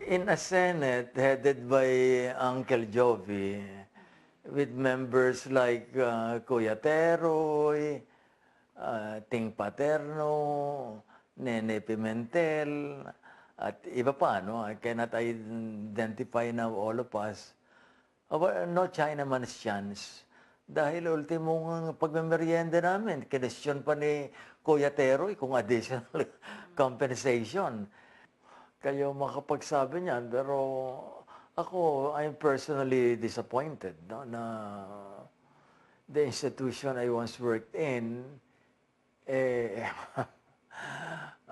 in a Senate headed by Uncle Jovi, with members like Kuya Teroy, Ting Paterno, Nene Pimentel, at iba pa, no? I cannot identify now all of us. No Chinaman's chance. Dahil ultimong pagmemeryenda namin, kinestyon pa ni Kuya Teroy kung additional compensation. Kayo makapagsabi niyan, pero ako, I'm personally disappointed, no, na the institution I once worked in,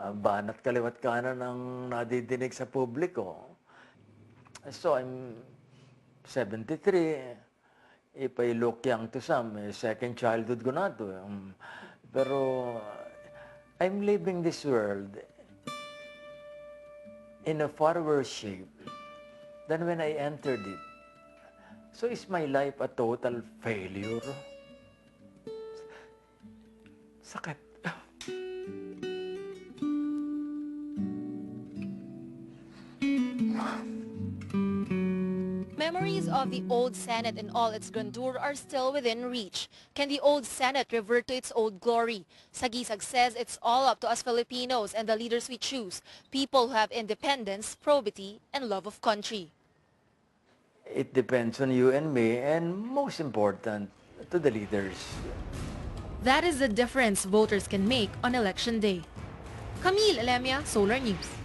banat kaliwat kanan ang nadidinig sa publiko. So I'm 73. If I look young to some, second childhood ko na to. Pero I'm leaving this world in a far worse shape than when I entered it. So is my life a total failure? Sakit. Memories of the old Senate and all its grandeur are still within reach. Can the old Senate revert to its old glory? Sagisag says it's all up to us Filipinos and the leaders we choose, people who have independence, probity, and love of country. It depends on you and me, and most important, to the leaders. That is the difference voters can make on election day. Camille Alemia, Solar News.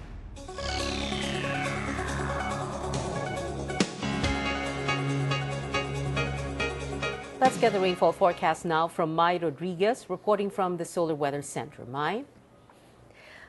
Let's get the rainfall forecast now from Mai Rodriguez, reporting from the Solar Weather Center. Mai?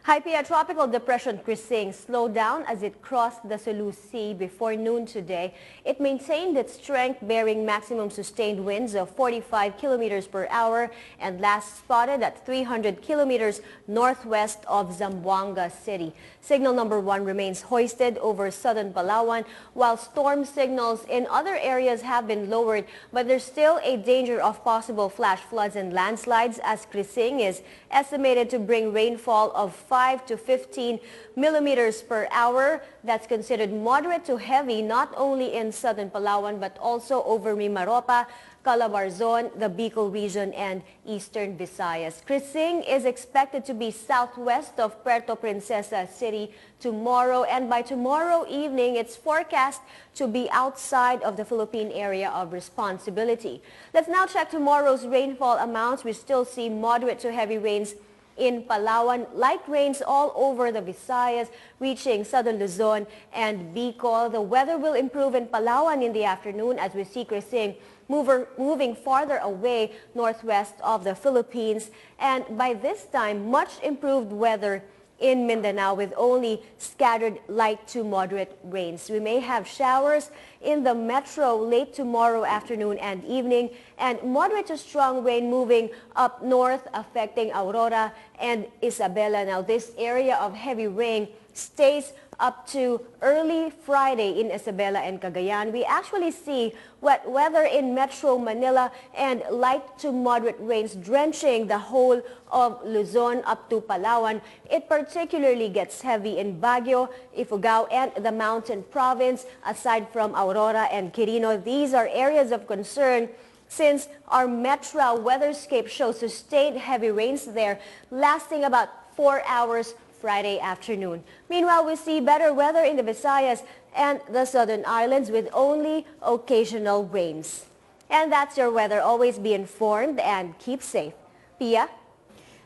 Hi, Pia. Tropical depression Krising slowed down as it crossed the Sulu Sea before noon today. It maintained its strength, bearing maximum sustained winds of 45 kilometers per hour and last spotted at 300 kilometers northwest of Zamboanga City. Signal number 1 remains hoisted over southern Palawan, while storm signals in other areas have been lowered, but there's still a danger of possible flash floods and landslides as Krising is estimated to bring rainfall of 5 to 15 millimeters per hour. That's considered moderate to heavy not only in southern Palawan but also over Mimaropa, Calabarzon, the Bicol region, and eastern Visayas. Krising is expected to be southwest of Puerto Princesa City tomorrow, and by tomorrow evening it's forecast to be outside of the Philippine area of responsibility. Let's now check tomorrow's rainfall amounts. We still see moderate to heavy rains in Palawan, light rains all over the Visayas, reaching southern Luzon and Bicol. The weather will improve in Palawan in the afternoon as we see Krising moving farther away northwest of the Philippines. And by this time, much improved weather in Mindanao with only scattered light to moderate rains. We may have showers in the metro late tomorrow afternoon and evening, and moderate to strong rain moving up north affecting Aurora and Isabela. Now this area of heavy rain stays up to early Friday in Isabela and Cagayan. We actually see wet weather in Metro Manila and light to moderate rains drenching the whole of Luzon up to Palawan. It particularly gets heavy in Baguio, Ifugao, and the Mountain Province. Aside from Aurora and Quirino, these are areas of concern since our Metro weatherscape shows sustained heavy rains there lasting about 4 hours Friday afternoon. Meanwhile, we see better weather in the Visayas and the southern islands with only occasional rains. And that's your weather. Always be informed and keep safe. Pia?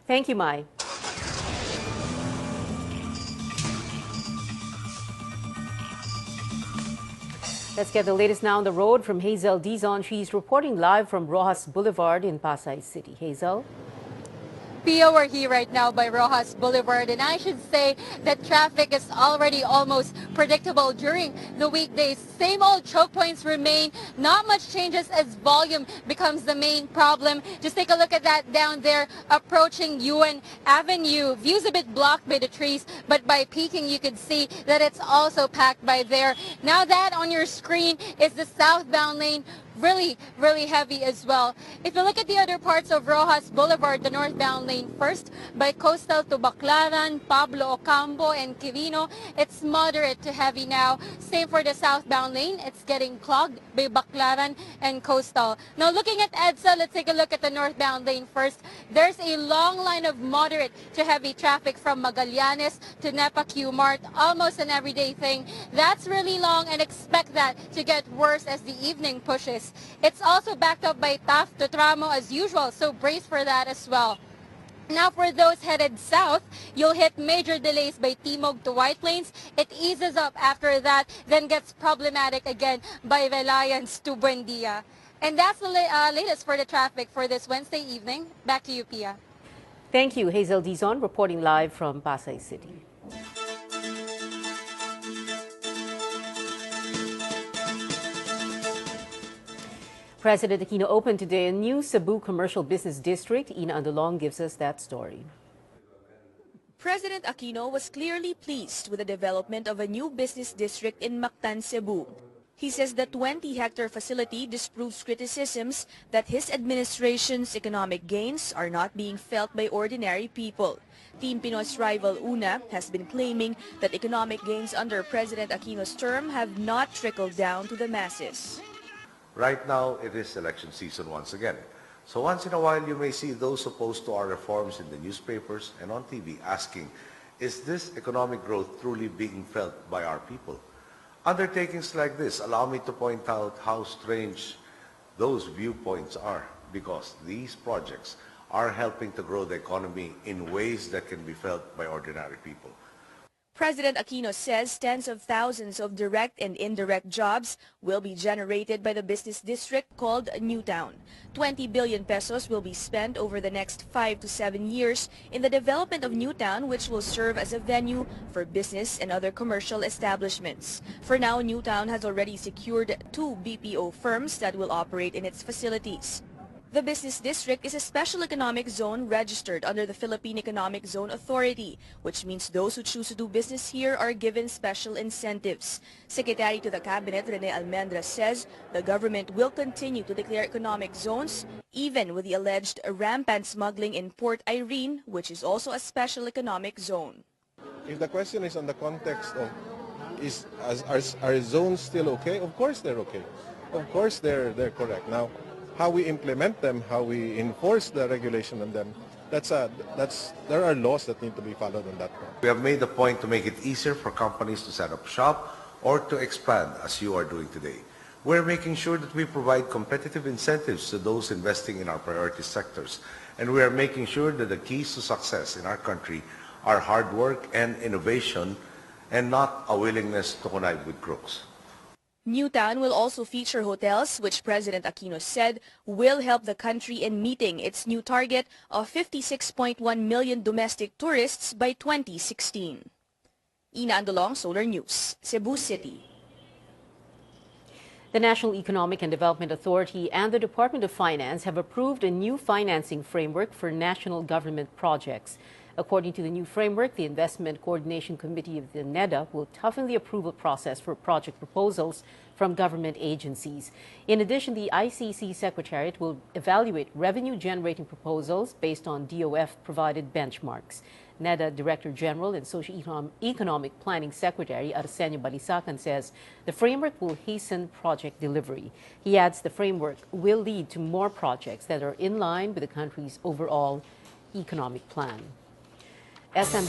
Thank you, Mai. Let's get the latest now on the road from Hazel Dizon. She's reporting live from Rojas Boulevard in Pasay City. Hazel? Pia, we're here right now by Rojas Boulevard, and I should say that traffic is already almost predictable during the weekdays. Same old choke points remain. Not much changes as volume becomes the main problem. Just take a look at that down there approaching UN Avenue. View's a bit blocked by the trees, but by peeking you could see that it's also packed by there. Now that on your screen is the southbound lane. really, really heavy as well. If you look at the other parts of Rojas Boulevard, the northbound lane first, by Coastal to Baclaran, Pablo Ocampo, and Quirino, it's moderate to heavy now. Same for the southbound lane. It's getting clogged by Baclaran and Coastal. Now looking at EDSA, let's take a look at the northbound lane first. There's a long line of moderate to heavy traffic from Magallanes to Nepa Q Mart, almost an everyday thing. That's really long, and expect that to get worse as the evening pushes. It's also backed up by Taft to Tramo as usual, so brace for that as well. Now for those headed south, you'll hit major delays by Timog to White Plains. It eases up after that, then gets problematic again by Reliance to Buendia. And that's the latest for the traffic for this Wednesday evening. Back to you, Pia. Thank you, Hazel Dizon, reporting live from Pasay City. President Aquino opened today a new Cebu commercial business district. Ina Andalong gives us that story. President Aquino was clearly pleased with the development of a new business district in Mactan, Cebu. He says the 20-hectare facility disproves criticisms that his administration's economic gains are not being felt by ordinary people. Team Pinoy's rival UNA has been claiming that economic gains under President Aquino's term have not trickled down to the masses. Right now, it is election season once again. So once in a while, you may see those opposed to our reforms in the newspapers and on TV asking, is this economic growth truly being felt by our people? Undertakings like this allow me to point out how strange those viewpoints are, because these projects are helping to grow the economy in ways that can be felt by ordinary people. President Aquino says tens of thousands of direct and indirect jobs will be generated by the business district called Newtown. 20 billion pesos will be spent over the next 5 to 7 years in the development of Newtown, which will serve as a venue for business and other commercial establishments. For now, Newtown has already secured 2 BPO firms that will operate in its facilities. The business district is a special economic zone registered under the Philippine Economic Zone Authority, which means those who choose to do business here are given special incentives. Secretary to the Cabinet Rene Almendra says the government will continue to declare economic zones, even with the alleged rampant smuggling in Port Irene, which is also a special economic zone. If the question is on the context of are zones still okay? Of course they're okay. Of course they're correct. Now, how we implement them, how we enforce the regulation on them, there are laws that need to be followed on that point. We have made the point to make it easier for companies to set up shop or to expand, as you are doing today. We're making sure that we provide competitive incentives to those investing in our priority sectors, and we are making sure that the keys to success in our country are hard work and innovation, and not a willingness to connive with crooks. Newtown will also feature hotels, which President Aquino said will help the country in meeting its new target of 56.1 million domestic tourists by 2016. Ina Andalong, Solar News, Cebu City. The National Economic and Development Authority and the Department of Finance have approved a new financing framework for national government projects. According to the new framework, the Investment Coordination Committee of the NEDA will toughen the approval process for project proposals from government agencies. In addition, the ICC Secretariat will evaluate revenue-generating proposals based on DOF-provided benchmarks. NEDA Director General and Socio-Economic Planning Secretary Arsenio Balisacan says the framework will hasten project delivery. He adds the framework will lead to more projects that are in line with the country's overall economic plan. SM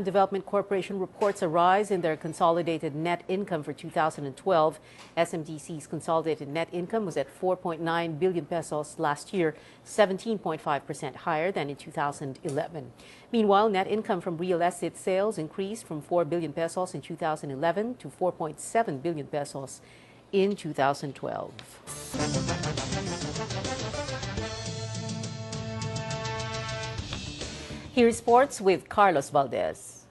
Development Corporation reports a rise in their consolidated net income for 2012. SMDC's consolidated net income was at 4.9 billion pesos last year, 17.5% higher than in 2011. Meanwhile, net income from real estate sales increased from 4 billion pesos in 2011 to 4.7 billion pesos in 2012. Here's sports with Carlos Valdez.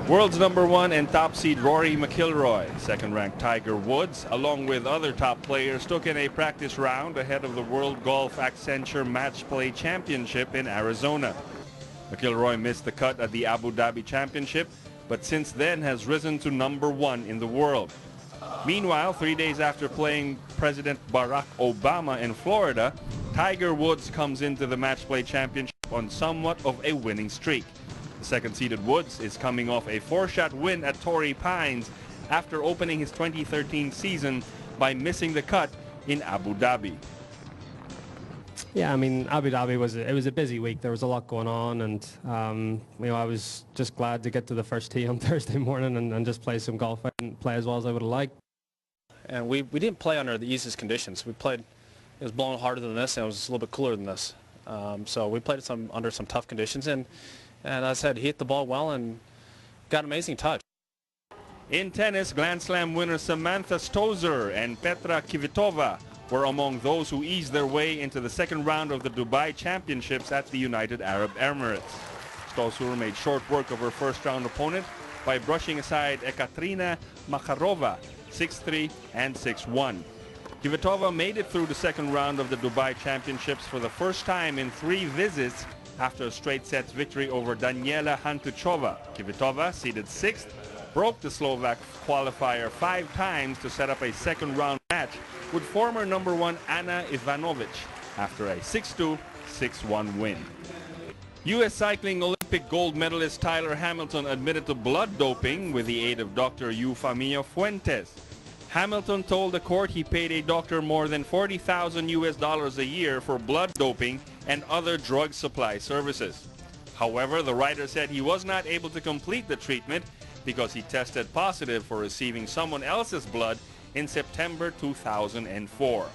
World's #1 and top seed Rory McIlroy, second-ranked Tiger Woods, along with other top players, took in a practice round ahead of the World Golf Accenture Match Play Championship in Arizona. McIlroy missed the cut at the Abu Dhabi Championship, but since then has risen to #1 in the world. Meanwhile, 3 days after playing President Barack Obama in Florida, Tiger Woods comes into the Match Play Championship on somewhat of a winning streak. The second-seeded Woods is coming off a 4-shot win at Torrey Pines after opening his 2013 season by missing the cut in Abu Dhabi. Yeah, I mean, Abu Dhabi was a busy week. There was a lot going on, and I was just glad to get to the first tee on Thursday morning and just play some golf. I didn't play as well as I would have liked. And we didn't play under the easiest conditions. We played, it was blowing harder than this, and it was a little bit cooler than this. So we played under some tough conditions, and as I said, he hit the ball well and got an amazing touch. In tennis, Grand Slam winner Samantha Stosur and Petra Kvitova were among those who eased their way into the second round of the Dubai Championships at the United Arab Emirates. Stosur made short work of her first-round opponent by brushing aside Ekaterina Makarova 6-3 and 6-1. Kvitova made it through the second round of the Dubai Championships for the first time in 3 visits after a straight sets victory over Daniela Hantuchova. Kvitova, seeded 6th, broke the Slovak qualifier 5 times to set up a second-round match with former number 1 Ana Ivanovic after a 6-2, 6-1 win. U.S. cycling Olympic gold medalist Tyler Hamilton admitted to blood doping with the aid of Dr. Eufemia Fuentes. Hamilton told the court he paid a doctor more than $40,000 a year for blood doping and other drug supply services. However, the writer said he was not able to complete the treatment because he tested positive for receiving someone else's blood in September 2004.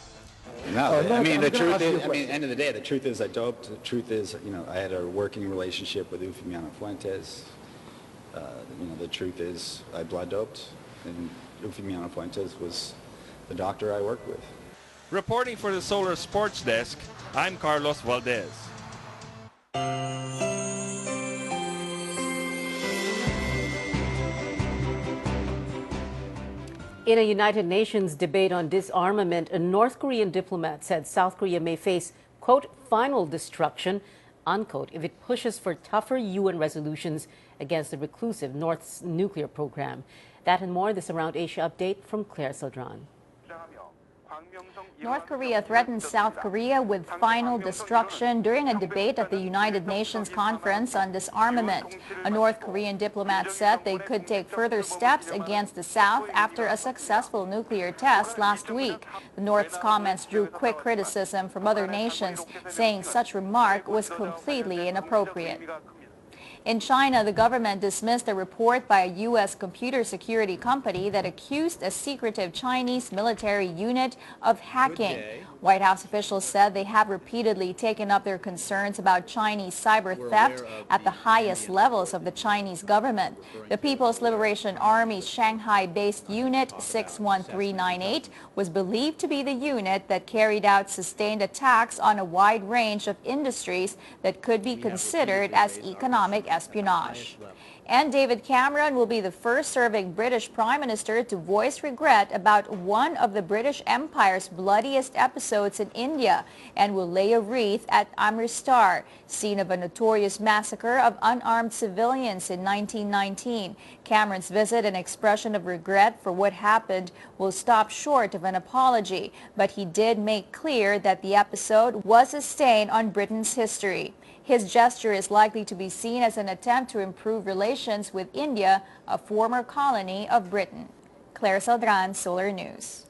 No, I mean, the truth is, end of the day, the truth is I doped. The truth is, I had a working relationship with Eufemia Fuentes. The truth is I blood doped, and Eufemia Fuentes was the doctor I worked with. Reporting for the Solar Sports Desk, I'm Carlos Valdez. In a United Nations debate on disarmament, a North Korean diplomat said South Korea may face, quote, final destruction, unquote, if it pushes for tougher UN resolutions against the reclusive North's nuclear program. That and more, this Around Asia update from Claire Saldran. North Korea threatens South Korea with final destruction during a debate at the United Nations Conference on Disarmament. A North Korean diplomat said they could take further steps against the South after a successful nuclear test last week. The North's comments drew quick criticism from other nations, saying such remark was completely inappropriate. In China, the government dismissed a report by a U.S. computer security company that accused a secretive Chinese military unit of hacking. White House officials said they have repeatedly taken up their concerns about Chinese cyber theft at the highest levels of the Chinese government. The People's Liberation Army's Shanghai-based Unit 61398 was believed to be the unit that carried out sustained attacks on a wide range of industries that could be considered as economic espionage. And David Cameron will be the first serving British Prime Minister to voice regret about one of the British Empire's bloodiest episodes in India and will lay a wreath at Amritsar, scene of a notorious massacre of unarmed civilians in 1919. Cameron's visit and expression of regret for what happened will stop short of an apology, but he did make clear that the episode was a stain on Britain's history. His gesture is likely to be seen as an attempt to improve relations with India, a former colony of Britain. Claire Saldran, Solar News.